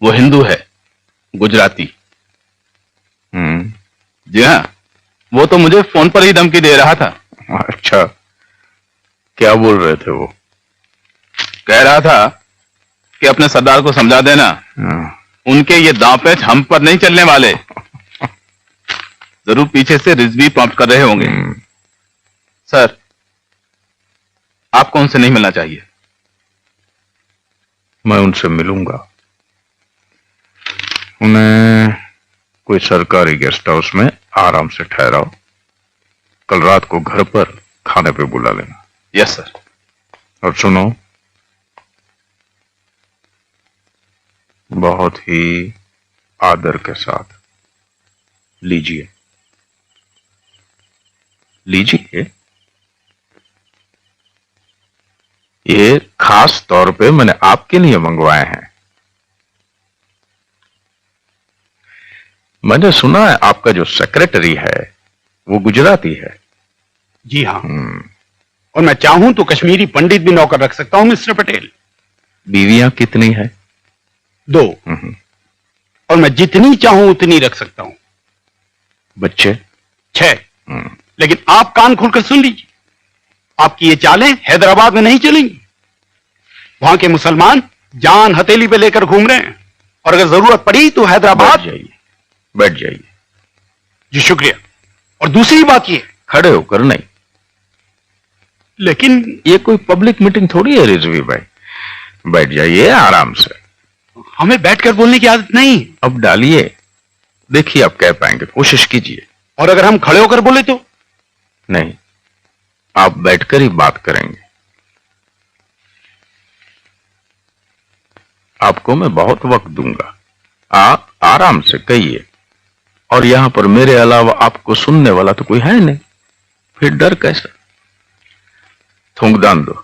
वो हिंदू है, गुजराती। जी हाँ, वो तो मुझे फोन पर ही धमकी दे रहा था। अच्छा, क्या बोल रहे थे वो? कह रहा था कि अपने सरदार को समझा देना, उनके ये दांव पेच हम पर नहीं चलने वाले। जरूर पीछे से रिजवी पंप कर रहे होंगे। सर, आपको उनसे नहीं मिलना चाहिए। मैं उनसे मिलूंगा। उन्हें कोई सरकारी गेस्ट हाउस में आराम से ठहराओ। कल रात को घर पर खाने पे बुला लेना। Yes sir. और सुनो, बहुत ही आदर के साथ लीजिए। लीजिए, ये खास तौर पे मैंने आपके लिए मंगवाए हैं। मैंने सुना है आपका जो सेक्रेटरी है वो गुजराती है। जी हाँ, और मैं चाहूं तो कश्मीरी पंडित भी नौकर रख सकता हूं मिस्टर पटेल। बीवियां कितनी है? 2। और मैं जितनी चाहूं उतनी रख सकता हूं। बच्चे? 6। लेकिन आप कान खोलकर सुन लीजिए, आपकी ये चालें हैदराबाद में नहीं चलेंगी। वहां के मुसलमान जान हथेली पे लेकर घूम रहे हैं, और अगर जरूरत पड़ी तो हैदराबाद। बैठ जाइए। जी शुक्रिया। और दूसरी बात ये, खड़े होकर नहीं। लेकिन ये कोई पब्लिक मीटिंग थोड़ी है रिजवी भाई, बैठ जाइए आराम से। हमें बैठकर बोलने की आदत नहीं। अब डालिए, देखिए आप कह पाएंगे, कोशिश कीजिए। और अगर हम खड़े होकर बोले तो? नहीं, आप बैठकर ही बात करेंगे। आपको मैं बहुत वक्त दूंगा, आप आराम से कहिए। और यहां पर मेरे अलावा आपको सुनने वाला तो कोई है नहीं, फिर डर कैसा? थूंकदान दो,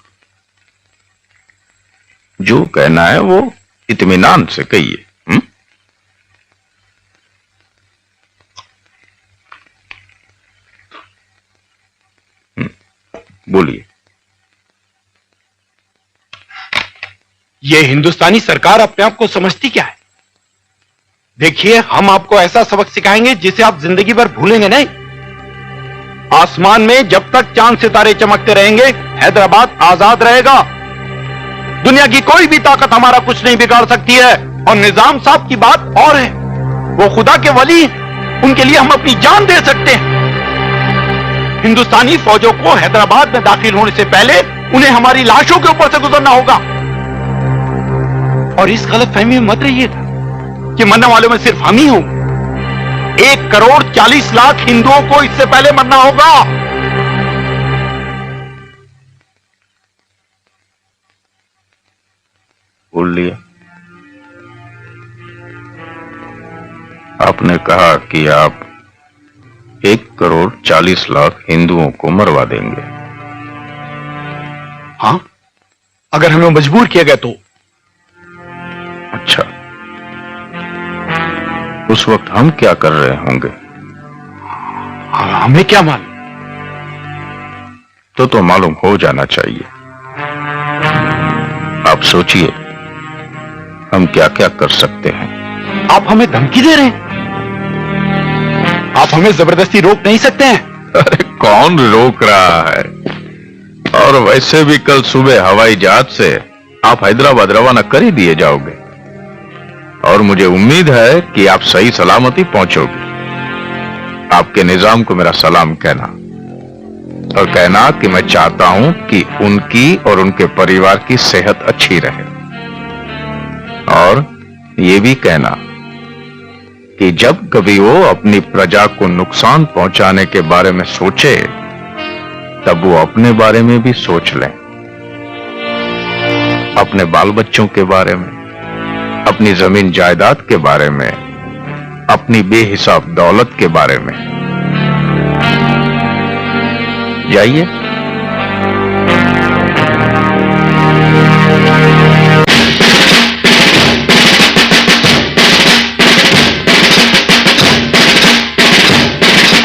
जो कहना है वो इत्मीनान से कहिए। बोलिए। ये हिंदुस्तानी सरकार अपने आप को समझती क्या है? देखिए, हम आपको ऐसा सबक सिखाएंगे जिसे आप जिंदगी भर भूलेंगे नहीं। आसमान में जब तक चांद सितारे चमकते रहेंगे, हैदराबाद आजाद रहेगा। दुनिया की कोई भी ताकत हमारा कुछ नहीं बिगाड़ सकती है। और निजाम साहब की बात और है, वो खुदा के वली, उनके लिए हम अपनी जान दे सकते हैं। हिंदुस्तानी फौजों को हैदराबाद में दाखिल होने से पहले उन्हें हमारी लाशों के ऊपर से गुजरना होगा। और इस गलतफहमी में मत रहिए कि मरने वालों में सिर्फ हम ही हों। 1,40,00,000 हिंदुओं को इससे पहले मरना होगा। बोल लिया। आपने कहा कि आप 1,40,00,000 हिंदुओं को मरवा देंगे। हाँ, अगर हमें मजबूर किया गया तो। अच्छा, उस वक्त हम क्या कर रहे होंगे? हमें क्या मालूम? तो मालूम हो जाना चाहिए। आप सोचिए, हम क्या क्या कर सकते हैं। आप हमें धमकी दे रहे हैं? आप हमें जबरदस्ती रोक नहीं सकते हैं। अरे कौन रोक रहा है? और वैसे भी कल सुबह हवाई जहाज से आप हैदराबाद रवाना कर ही दिए जाओगे, और मुझे उम्मीद है कि आप सही सलामती पहुंचोगे। आपके निजाम को मेरा सलाम कहना, और कहना कि मैं चाहता हूं कि उनकी और उनके परिवार की सेहत अच्छी रहे। और ये भी कहना कि जब कभी वो अपनी प्रजा को नुकसान पहुंचाने के बारे में सोचे, तब वो अपने बारे में भी सोच लें। अपने बाल बच्चों के बारे में, अपनी जमीन जायदाद के बारे में, अपनी बेहिसाब दौलत के बारे में। जाइए।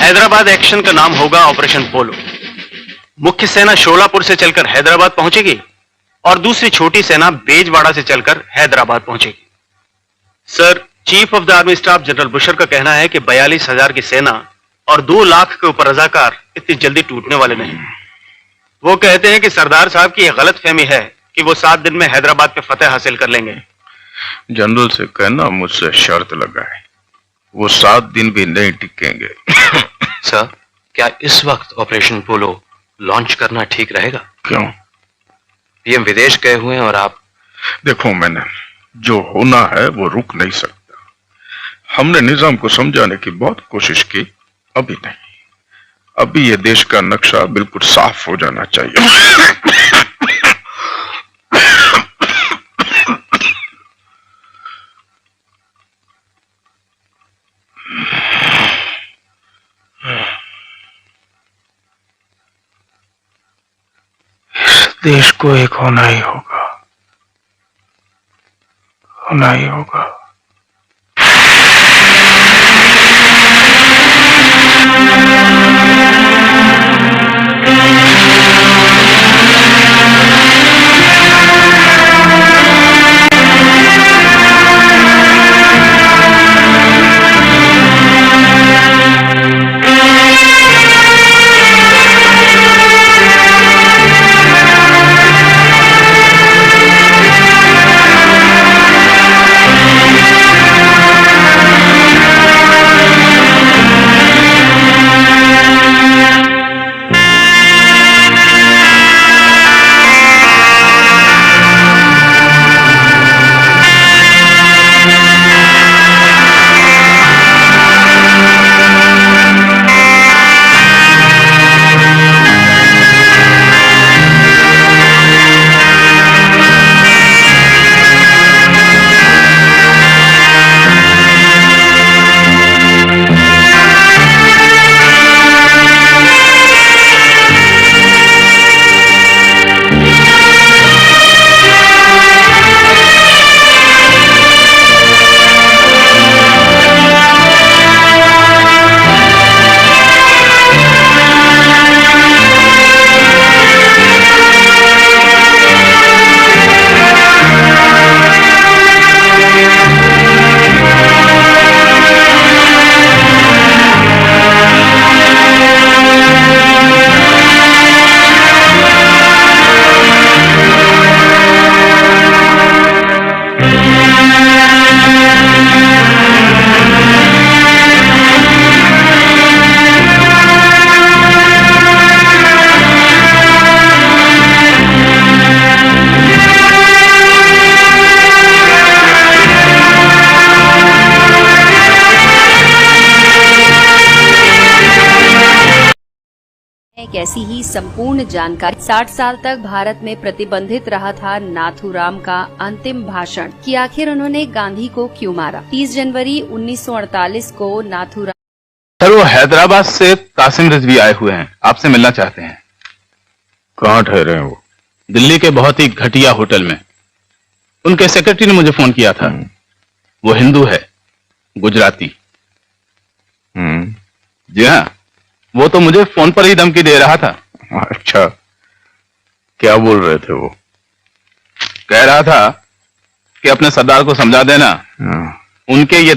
हैदराबाद एक्शन का नाम होगा ऑपरेशन पोलो। मुख्य सेना शोलापुर से चलकर हैदराबाद पहुंचेगी और दूसरी छोटी सेना बेजवाड़ा से चलकर हैदराबाद पहुंचेगी। Sir, chief of the army staff general Bushehr का कहना है कि 42,000 की सेना और 2 लाख के ऊपर रजाकार इतनी जल्दी टूटने वाले नहीं। वो कहते हैं कि सरदार साहब की यह गलत फहमी है कि वो 7 दिन में हैदराबाद पे फतेह हासिल कर लेंगे। जनरल से कहना मुझसे शर्त लगाए, वो 7 दिन भी नहीं टिकेंगे। सर, क्या इस वक्त ऑपरेशन पोलो लॉन्च करना ठीक रहेगा? क्यों? पीएम विदेश गए हुए हैं और आप। देखो, मैंने जो होना है वो रुक नहीं सकता। हमने निजाम को समझाने की बहुत कोशिश की, अभी नहीं। अभी ये देश का नक्शा बिल्कुल साफ हो जाना चाहिए। देश को एक होना ही होगा, होना ही होगा। एक ऐसी ही संपूर्ण जानकारी। 60 साल तक भारत में प्रतिबंधित रहा था नाथूराम का अंतिम भाषण कि आखिर उन्होंने गांधी को क्यों मारा। 30 जनवरी 1948 को नाथूराम। सर, वो हैदराबाद से कासिम रिजवी आए हुए हैं, आपसे मिलना चाहते हैं। कहाँ ठहरे हैं वो? दिल्ली के बहुत ही घटिया होटल में। उनके सेक्रेटरी ने मुझे फोन किया था। वो हिंदू है, गुजराती। जी हाँ, वो तो मुझे फोन पर ही धमकी दे रहा था। अच्छा, क्या बोल रहे थे वो? कह रहा था कि अपने सरदार को समझा देना, उनके ये